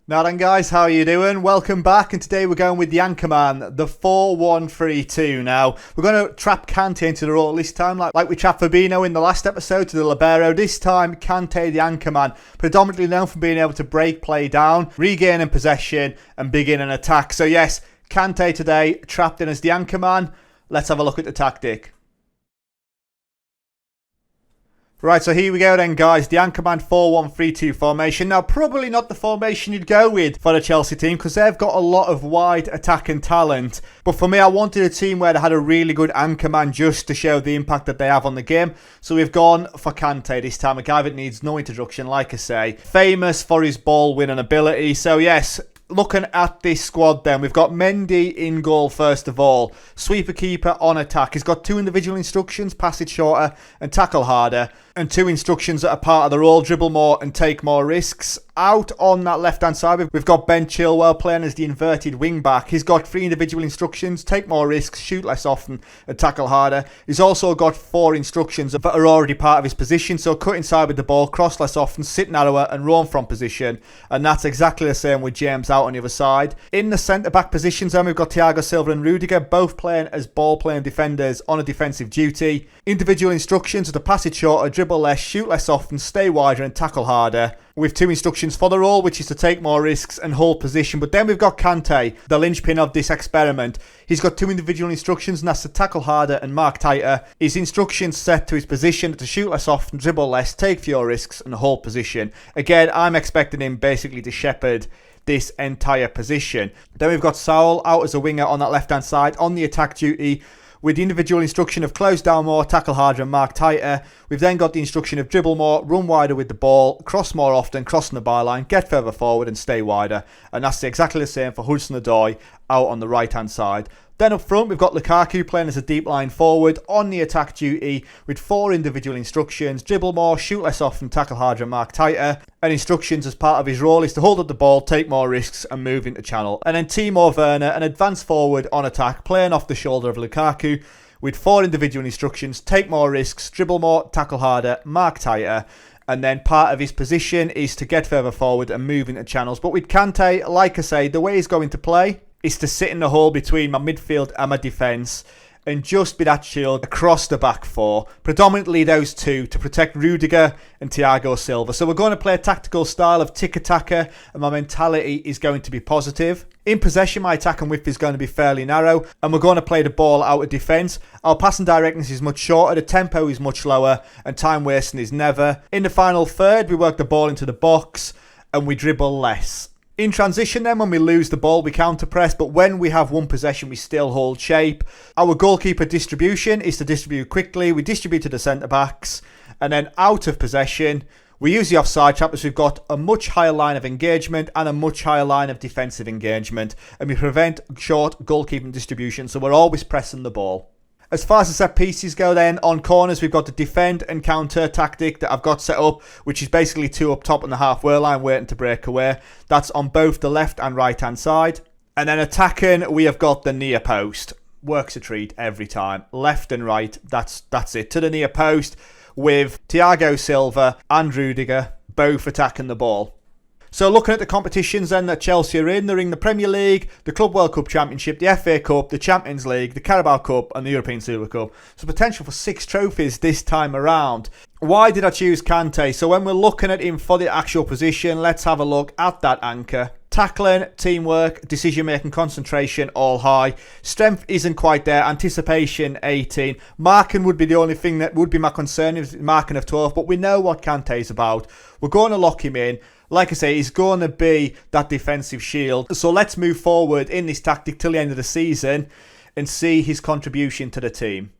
Now then guys, how are you doing? Welcome back, and today we're going with the Anchorman, the 4-1-3-2. Now, we're going to trap Kante into the role this time, like we trapped Fabinho in the last episode to the Libero. This time, Kante, the Anchorman, predominantly known for being able to break play down, regaining possession, and begin an attack. So yes, Kante today, trapped in as the Anchorman. Let's have a look at the tactic. Right, so here we go then guys, the Anchorman 4-1-3-2 formation. Now probably not the formation you'd go with for the Chelsea team because they've got a lot of wide attacking talent. But for me, I wanted a team where they had a really good Anchorman just to show the impact that they have on the game. So we've gone for Kante this time, a guy that needs no introduction, like I say. Famous for his ball winning ability. So yes, looking at this squad then, we've got Mendy in goal first of all. Sweeper keeper on attack. He's got 2 individual instructions, pass it shorter and tackle harder. And 2 instructions that are part of the role, dribble more and take more risks. Out on that left-hand side, we've got Ben Chilwell playing as the inverted wing-back. He's got 3 individual instructions, take more risks, shoot less often and tackle harder. He's also got 4 instructions that are already part of his position. So cut inside with the ball, cross less often, sit narrower and roam from position. And that's exactly the same with James out on the other side. In the centre-back positions then, we've got Thiago Silva and Rudiger, both playing as ball-playing defenders on a defensive duty. Individual instructions are to pass it shorter, dribble less, shoot less often, stay wider and tackle harder, with 2 instructions for the role, which is to take more risks and hold position. But then we've got Kante, the linchpin of this experiment. He's got 2 individual instructions, and that's to tackle harder and mark tighter. His instructions set to his position to shoot less often, dribble less, take fewer risks and hold position. Again, I'm expecting him basically to shepherd this entire position. Then we've got Saul out as a winger on that left hand side on the attack duty, with the individual instruction of close down more, tackle harder and mark tighter. We've then got the instruction of dribble more, run wider with the ball, cross more often, crossing the byline, get further forward and stay wider. And that's exactly the same for Hudson-Odoi out on the right hand side. Then up front, we've got Lukaku playing as a deep line forward on the attack duty with 4 individual instructions: dribble more, shoot less often, tackle harder and mark tighter. And instructions as part of his role is to hold up the ball, take more risks and move into channel. And then Timo Werner, an advanced forward on attack, playing off the shoulder of Lukaku with 4 individual instructions: take more risks, dribble more, tackle harder, mark tighter. And then part of his position is to get further forward and move into channels. But with Kante, like I say, the way he's going to play is to sit in the hole between my midfield and my defence and just be that shield across the back 4. Predominantly those 2 to protect Rudiger and Thiago Silva. So we're going to play a tactical style of tiki-taka, and my mentality is going to be positive. In possession, my attack and width is going to be fairly narrow, and we're going to play the ball out of defence. Our passing directness is much shorter, the tempo is much lower, and time wasting is never. In the final third, we work the ball into the box and we dribble less. In transition then, when we lose the ball, we counter-press, but when we have 1 possession, we still hold shape. Our goalkeeper distribution is to distribute quickly. We distribute to the centre-backs, and then out of possession, we use the offside trap as we've got a much higher line of engagement and a much higher line of defensive engagement, and we prevent short goalkeeping distribution, so we're always pressing the ball. As far as the set pieces go then, on corners we've got the defend and counter tactic that I've got set up, which is basically 2 up top on the halfway line waiting to break away. That's on both the left and right hand side. And then attacking, we have got the near post. Works a treat every time. Left and right, that's it. To the near post with Thiago Silva and Rudiger both attacking the ball. So looking at the competitions then that Chelsea are in, they're in the Premier League, the Club World Cup Championship, the FA Cup, the Champions League, the Carabao Cup and the European Super Cup. So potential for 6 trophies this time around. Why did I choose Kante? So when we're looking at him for the actual position, let's have a look at that anchor. Tackling, teamwork, decision-making, concentration, all high. Strength isn't quite there. Anticipation, 18. Marking would be the only thing that would be my concern, is marking of 12. But we know what Kante is about. We're going to lock him in. Like I say, he's going to be that defensive shield. So let's move forward in this tactic till the end of the season and see his contribution to the team.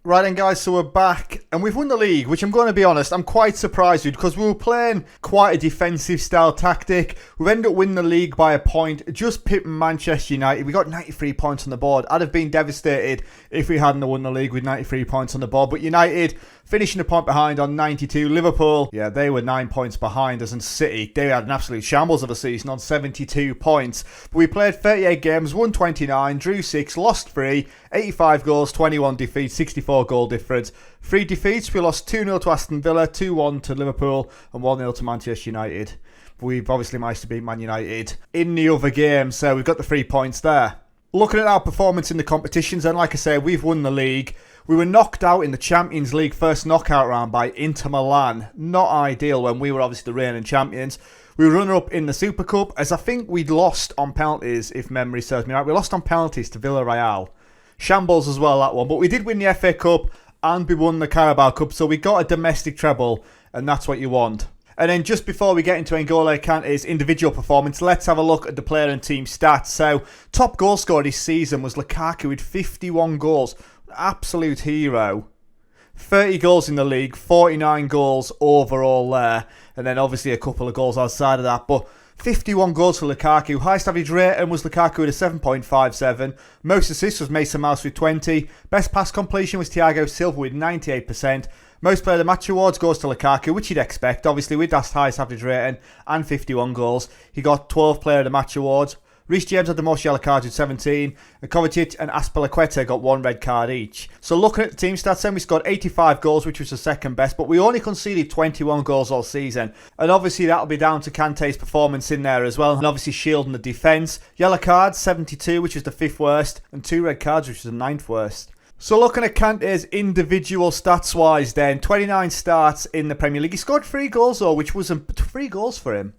Right then guys, so we're back and we've won the league, which I'm going to be honest, I'm quite surprised with, because we were playing quite a defensive style tactic. We've ended up winning the league by a point, just pipping Manchester United. We got 93 points on the board. I'd have been devastated if we hadn't won the league with 93 points on the board, but United finishing a point behind on 92. Liverpool, yeah, they were 9 points behind us, and City, they had an absolute shambles of a season on 72 points. But we played 38 games, won 29, drew 6, lost 3, 85 goals, 21 defeats, 64 4 goal difference. 3 defeats, we lost 2-0 to Aston Villa, 2-1 to Liverpool and 1-0 to Manchester United. We've obviously managed to beat Man United in the other game, so we've got the 3 points there. Looking at our performance in the competitions, and like I say, we've won the league. We were knocked out in the Champions League first knockout round by Inter Milan. Not ideal when we were obviously the reigning champions. We were runner-up in the Super Cup, as I think we'd lost on penalties, if memory serves me right. We lost on penalties to Villarreal. Shambles as well, that one. But we did win the FA Cup, and we won the Carabao Cup, so we got a domestic treble, and that's what you want. And then just before we get into N'Golo Kante's individual performance, let's have a look at the player and team stats. So, top goal scorer this season was Lukaku with 51 goals. Absolute hero. 30 goals in the league, 49 goals overall there. And then obviously a couple of goals outside of that. But 51 goals for Lukaku. Highest average rating was Lukaku with a 7.57. Most assists was Mason Mount with 20. Best pass completion was Thiago Silva with 98%. Most player of the match awards goes to Lukaku, which you'd expect. Obviously, with that highest average rating and 51 goals, he got 12 player of the match awards. Reece James had the most yellow cards with 17, and Kovacic and Azpilicueta got 1 red card each. So looking at the team stats then, we scored 85 goals, which was the second best, but we only conceded 21 goals all season. And obviously that'll be down to Kante's performance in there as well, and obviously shielding the defence. Yellow cards, 72, which was the 5th worst, and 2 red cards, which was the 9th worst. So looking at Kante's individual stats wise then, 29 starts in the Premier League. He scored 3 goals though, which wasn't 3 goals for him.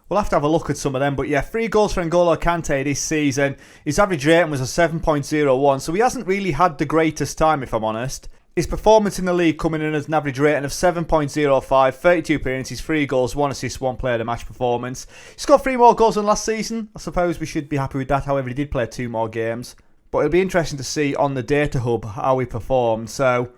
We'll have to have a look at some of them. But yeah, 3 goals for N'Golo Kante this season. His average rating was a 7.01. So he hasn't really had the greatest time, if I'm honest. His performance in the league coming in as an average rating of 7.05. 32 appearances, 3 goals, 1 assist, 1 player of the match performance. He scored 3 more goals than last season. I suppose we should be happy with that. However, he did play 2 more games. But it'll be interesting to see on the data hub how he performed. So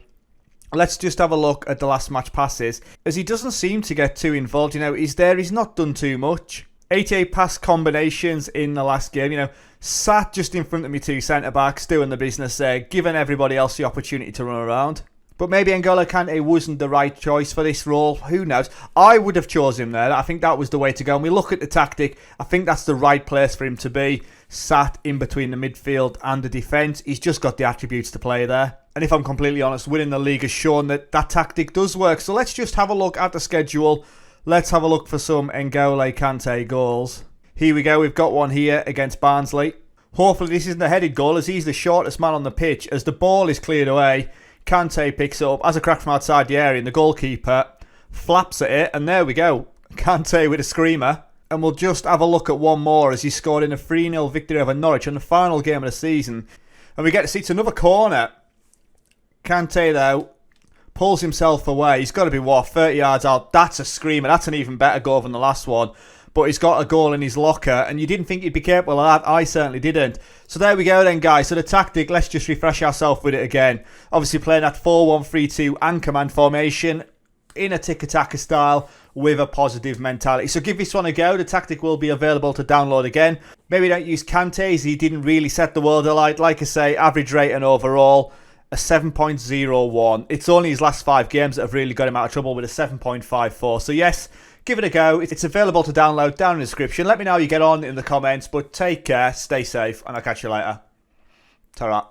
let's just have a look at the last match passes, as he doesn't seem to get too involved. You know, he's not done too much. 88 pass combinations in the last game. You know, sat just in front of me 2 centre-backs, doing the business there, giving everybody else the opportunity to run around. But maybe N'Golo Kante wasn't the right choice for this role. Who knows? I would have chosen him there. I think that was the way to go. And we look at the tactic. I think that's the right place for him to be. Sat in between the midfield and the defence. He's just got the attributes to play there. And if I'm completely honest, winning the league has shown that that tactic does work. So let's just have a look at the schedule. Let's have a look for some N'Golo Kante goals. Here we go. We've got one here against Barnsley. Hopefully this isn't a headed goal, as he's the shortest man on the pitch. As the ball is cleared away, Kante picks it up, has a crack from outside the area, and the goalkeeper flaps at it. And there we go. Kante with a screamer. And we'll just have a look at one more, as he scored in a 3-0 victory over Norwich on the final game of the season. And we get to see it's another corner. Kante, though, pulls himself away. He's got to be, 30 yards out. That's a screamer. That's an even better goal than the last one. But he's got a goal in his locker, and you didn't think he'd be capable of that. I certainly didn't. So there we go then, guys. So the tactic, let's just refresh ourselves with it again. Obviously playing that 4-1-3-2 Anchorman formation in a tiki-taka style with a positive mentality. So give this one a go. The tactic will be available to download again. Maybe don't use Kante, as he didn't really set the world alight. Like I say, average rating overall, a 7.01. It's only his last 5 games that have really got him out of trouble with a 7.54. So yes, give it a go. It's available to download down in the description. Let me know how you get on in the comments. But take care, stay safe, and I'll catch you later. Ta-ra.